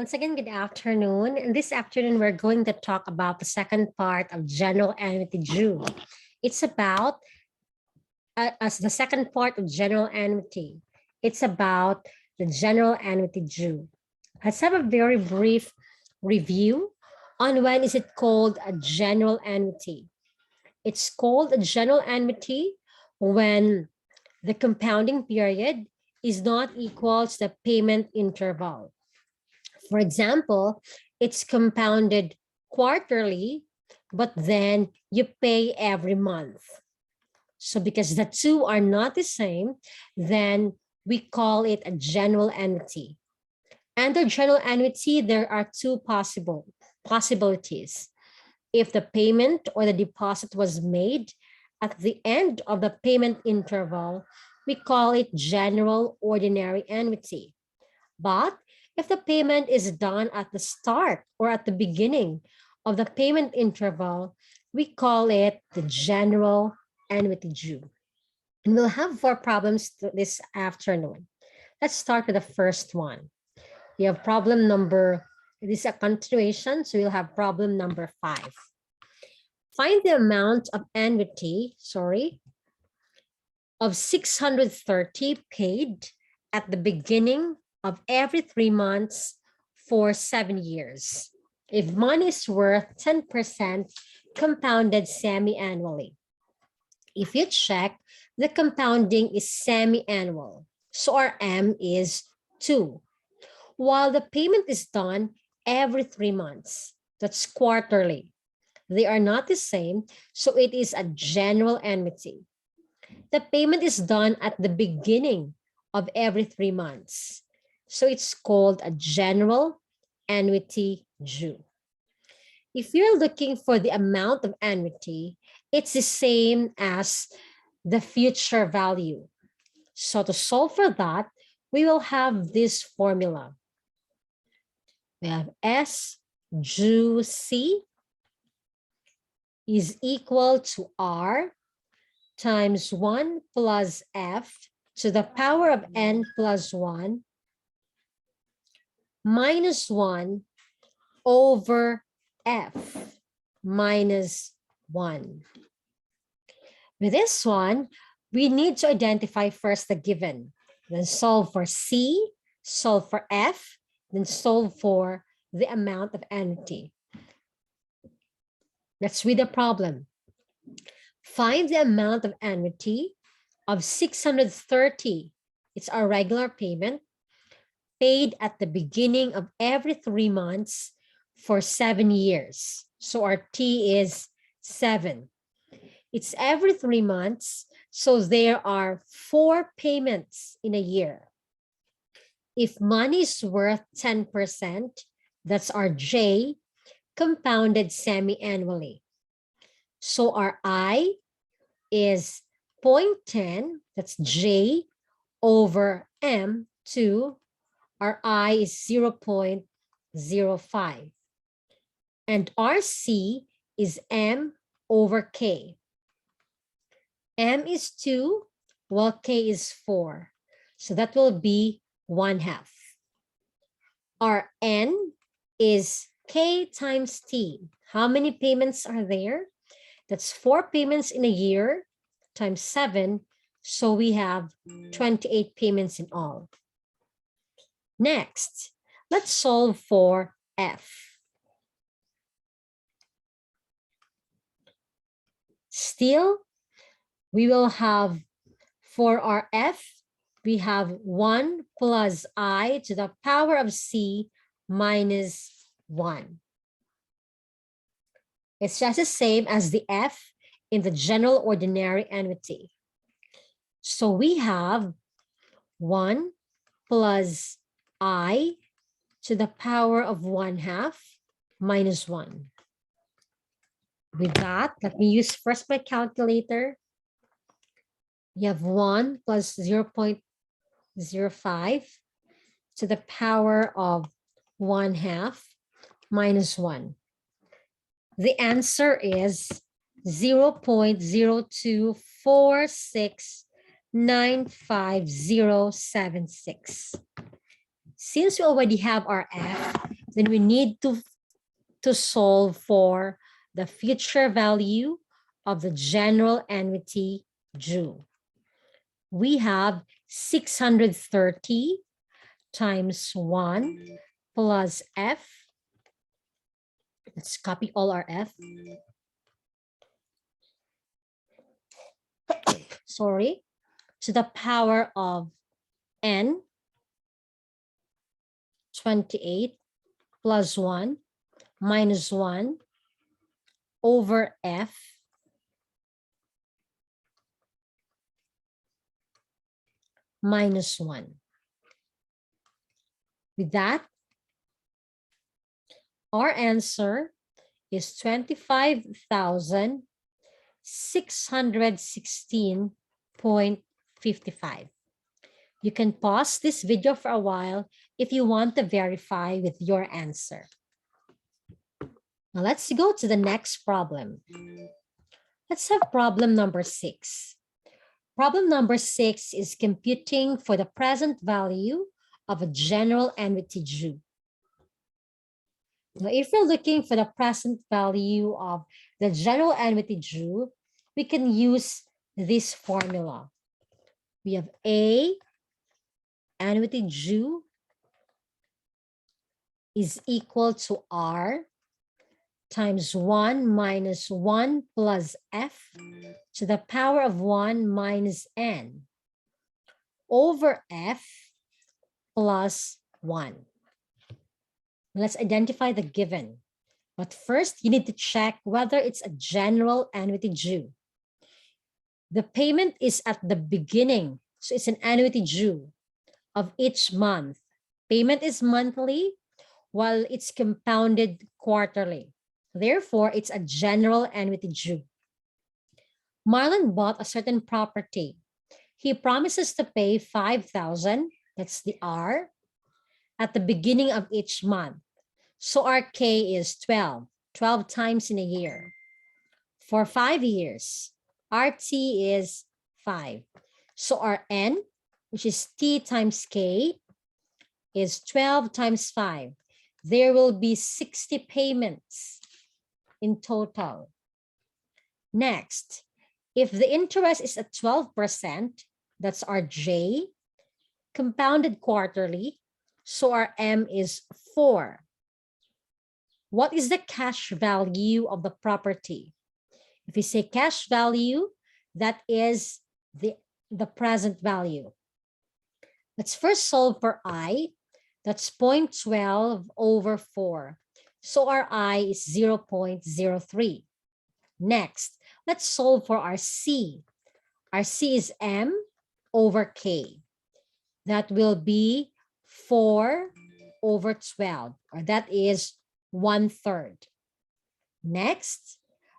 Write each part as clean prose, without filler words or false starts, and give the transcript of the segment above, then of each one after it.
Once again, good afternoon. And this afternoon, we're going to talk about the second part of general annuity due. It's about, as the second part of general annuity, it's about the general annuity due. Let's have a very brief review on when is it called a general annuity. It's called a general annuity when the compounding period is not equal to the payment interval. For example, it's compounded quarterly, but then you pay every month. So because the two are not the same, then we call it a general annuity. Under general annuity, there are two possibilities. If the payment or the deposit was made at the end of the payment interval, we call it general ordinary annuity. But if the payment is done at the start or at the beginning of the payment interval, we call it the general annuity due. And we'll have 4 problems this afternoon. Let's start with the first one. We have problem number, this is a continuation, so we'll have problem number 5. Find the amount of annuity, of 630 paid at the beginning of every 3 months for 7 years. If money is worth 10% compounded semi-annually. If you check, the compounding is semi-annual. So our M is 2. While the payment is done every 3 months, that's quarterly. They are not the same, so it is a general annuity. The payment is done at the beginning of every 3 months. So it's called a general annuity due. If you're looking for the amount of annuity, it's the same as the future value. So to solve for that, we will have this formula. We have S due C is equal to R times 1 plus F to the power of N plus 1 minus 1 over F minus 1. With this one, we need to identify first the given, then solve for C, solve for F, then solve for the amount of annuity. Let's read the problem. Find the amount of annuity of 630. It's our regular payment paid at the beginning of every 3 months for 7 years. So our T is 7. It's every 3 months, so there are 4 payments in a year. If money is worth 10%, that's our J, compounded semi-annually. So our I is 0.10, that's J, over M2. Our I is 0.05. And our C is M over K. M is 2, while K is 4. So that will be 1/2. Our N is K times T. How many payments are there? That's 4 payments in a year times 7. So we have 28 payments in all. Next, let's solve for F. Still, we will have, for our F, we have 1 plus I to the power of C minus 1. It's just the same as the F in the general ordinary annuity. So we have 1 plus I to the power of 1/2 minus 1. With that, let me use first my calculator. You have 1 plus 0.05 to the power of 1/2 minus 1. The answer is 0.024695076. Since we already have our F, then we need to solve for the future value of the general annuity due. We have 630 times 1 plus F. Let's copy all our F. Sorry. To the power of N, 28 plus 1 minus 1 over F minus 1. With that, our answer is 25,616.55. You can pause this video for a while if you want to verify with your answer. Now let's go to the next problem. Let's have problem number 6. Problem number 6 is computing for the present value of a general annuity due. Now, if we're looking for the present value of the general annuity due, we can use this formula. We have A, annuity due, is equal to R times 1 minus 1 plus F to the power of 1 minus N over F plus 1. Let's identify the given. But first, you need to check whether it's a general annuity due. The payment is at the beginning, so it's an annuity due of each month. Payment is monthly, while it's compounded quarterly. Therefore, it's a general annuity due. Marlon bought a certain property. He promises to pay 5,000, that's the R, at the beginning of each month. So our K is 12 times in a year. For 5 years, our T is 5. So our N, which is T times K, is 12 times 5. There will be 60 payments in total. Next, if the interest is at 12%, that's our J, compounded quarterly, so our M is 4. What is the cash value of the property? If we say cash value, that is the present value. Let's first solve for I. That's 0.12 over 4. So our I is 0.03. Next, let's solve for our C. Our C is M over K. That will be 4 over 12, or that is 1/3. Next,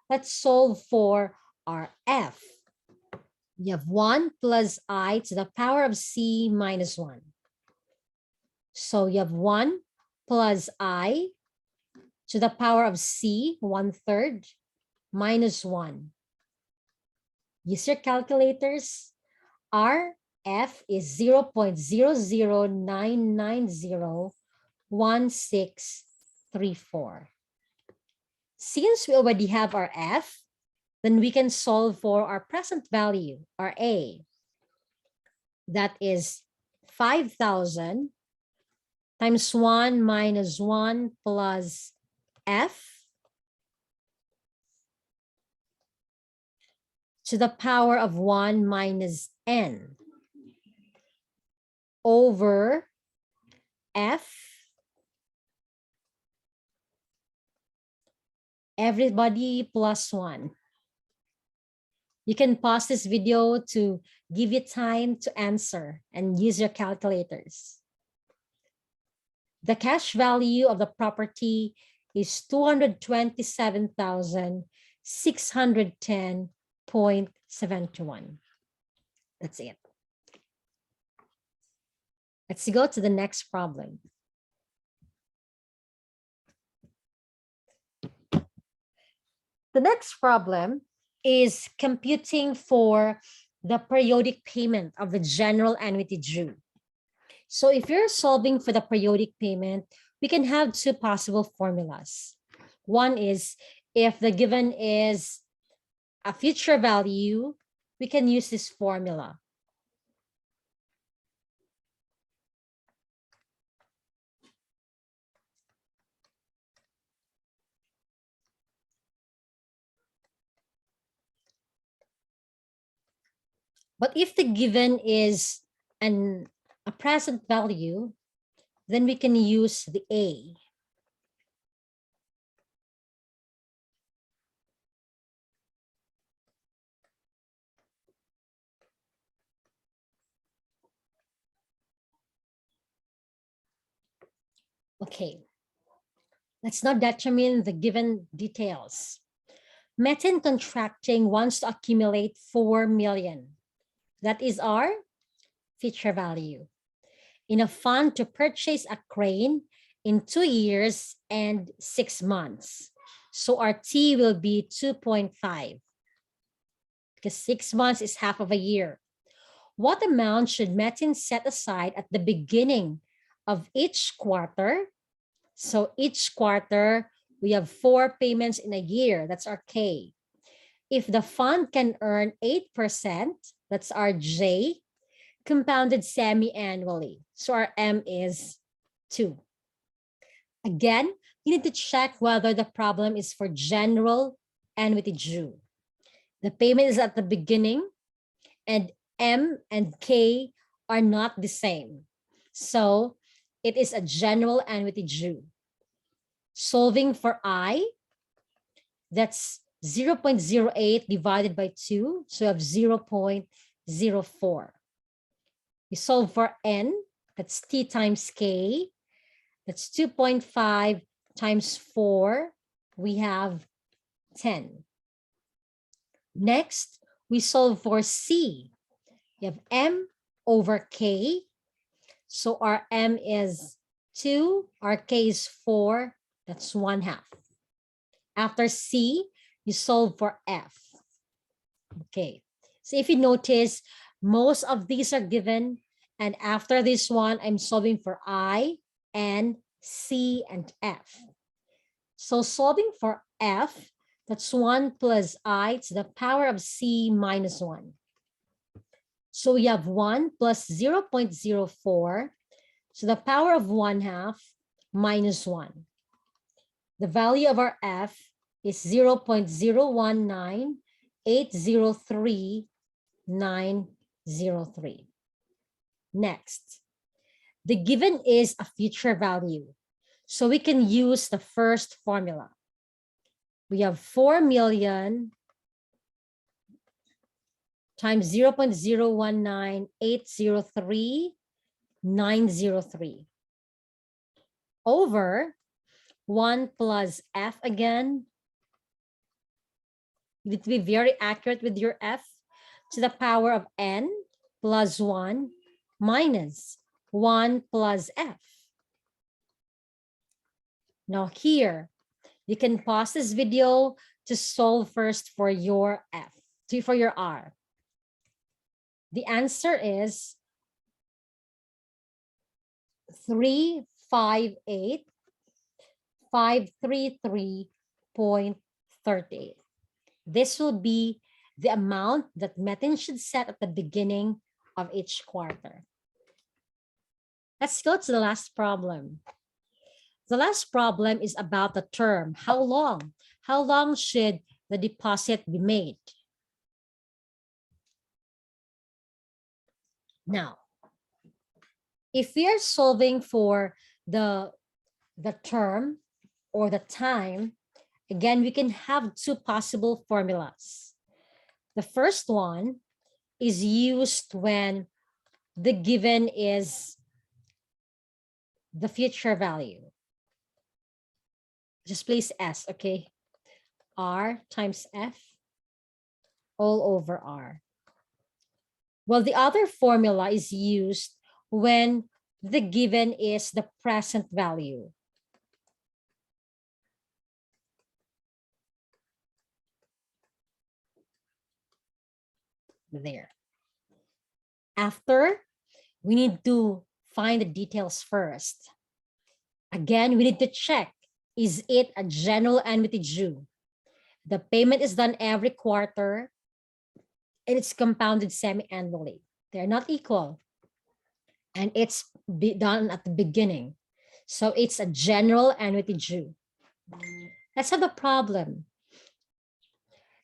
let's solve for our F. You have 1 plus I to the power of C minus 1. So you have 1 plus I to the power of C, 1/3, minus 1. Use your calculators. Our F is 0.009901634. Since we already have our F, then we can solve for our present value, our A. That is 5,000 times 1 minus 1 plus F to the power of 1 minus N over F, everybody plus 1. You can pause this video to give you time to answer and use your calculators. The cash value of the property is 227,610.71. That's it. Let's go to the next problem. The next problem is computing for the periodic payment of the general annuity due. So if you're solving for the periodic payment, we can have two possible formulas. One is if the given is a future value, we can use this formula. But if the given is a present value, then we can use the A. Okay, let's now determine the given details. Metin Contracting wants to accumulate 4 million. That is our future value in a fund to purchase a crane in 2 years and 6 months. So our T will be 2.5 because 6 months is half of a year. What amount should Metin set aside at the beginning of each quarter? So each quarter, we have 4 payments in a year. That's our K. If the fund can earn 8%, that's our J, compounded semi-annually. So our M is 2. Again, you need to check whether the problem is for general annuity due. The payment is at the beginning, and M and K are not the same. So it is a general annuity due. Solving for I, that's 0.08 divided by 2, so you have 0.04. We solve for N, that's T times K, that's 2.5 times 4, we have 10. Next, we solve for C. You have M over K, so our M is 2, our K is 4, that's 1/2. After C, you solve for F. Okay, so if you notice, most of these are given, and after this one, I'm solving for I and C and F. So solving for F, that's 1 plus I to the power of C minus 1. So we have 1 plus 0.04 to the power of 1/2 minus 1. The value of our F is 0.019803903. Next, the given is a future value. So we can use the first formula. We have 4 million times 0.019803903 over 1 plus F again. You need to be very accurate with your F to the power of N plus 1 minus 1 plus F. Now here, you can pause this video to solve first for your F, for your R. The answer is 358,533.38. This will be the amount that Metin should set at the beginning of each quarter. Let's go to the last problem. The last problem is about the term. How long? How long should the deposit be made? Now, if we are solving for the term or the time, again, we can have two possible formulas. The first one is used when the given is the future value. Just place S, okay? R times F all over R. Well, the other formula is used when the given is the present value. There. After, we need to find the details first. Again, we need to check, is it a general annuity due? The payment is done every quarter and it's compounded semi-annually. They're not equal. And it's done at the beginning. So it's a general annuity due. Let's have a problem.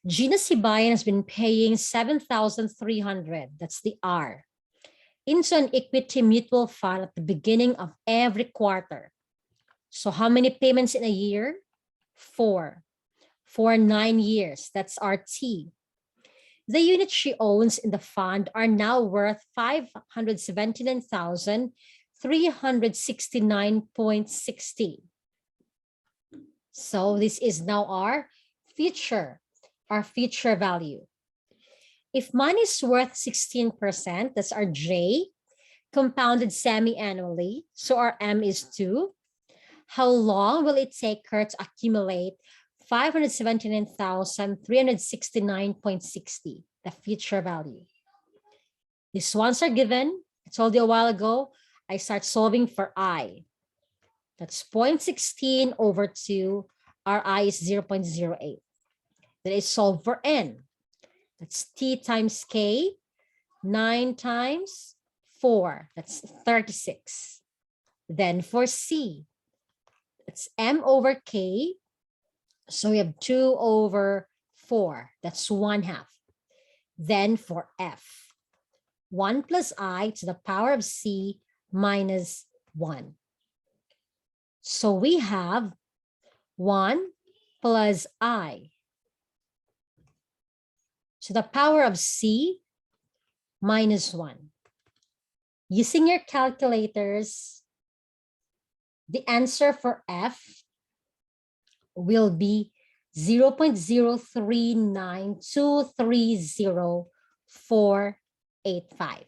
Gina Sibayan has been paying 7,300, that's the R, into an equity mutual fund at the beginning of every quarter. So how many payments in a year? 4. For 9 years, that's our T. The units she owns in the fund are now worth 579,369.60. So this is now our future value. If money is worth 16%, that's our J, compounded semi-annually, so our M is 2. How long will it take her to accumulate 579,369.60, the future value? These ones are given. I told you a while ago, I start solving for I. That's 0.16 over 2. Our I is 0.08. Then I solve for N. That's T times K, 9 times 4. That's 36. Then for C, it's M over K. So we have 2 over 4. That's 1/2. Then for F, 1 plus I to the power of C minus 1. So we have 1 plus I to the power of C minus 1. Using your calculators, the answer for F will be 0.039230485.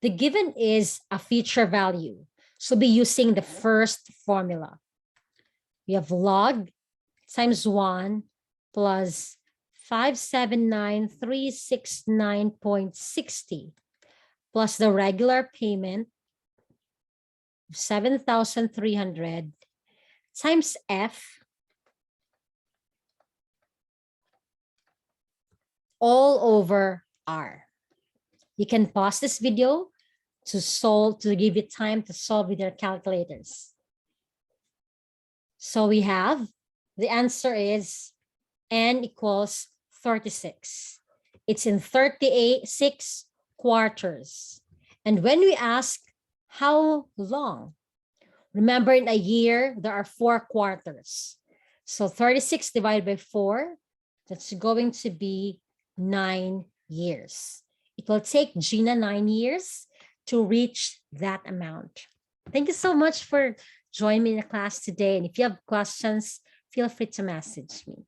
The given is a future value, so be using the first formula. We have log times 1 plus 579,369.60 plus the regular payment of 7,300 times F all over R. You can pause this video to solve, to give you time to solve with your calculators. So we have, the answer is N equals 36. It's in 36 quarters. And when we ask how long, remember in a year, there are 4 quarters. So 36 divided by 4, that's going to be 9 years. It will take Gina 9 years to reach that amount. Thank you so much for joining me in the class today. And if you have questions, feel free to message me.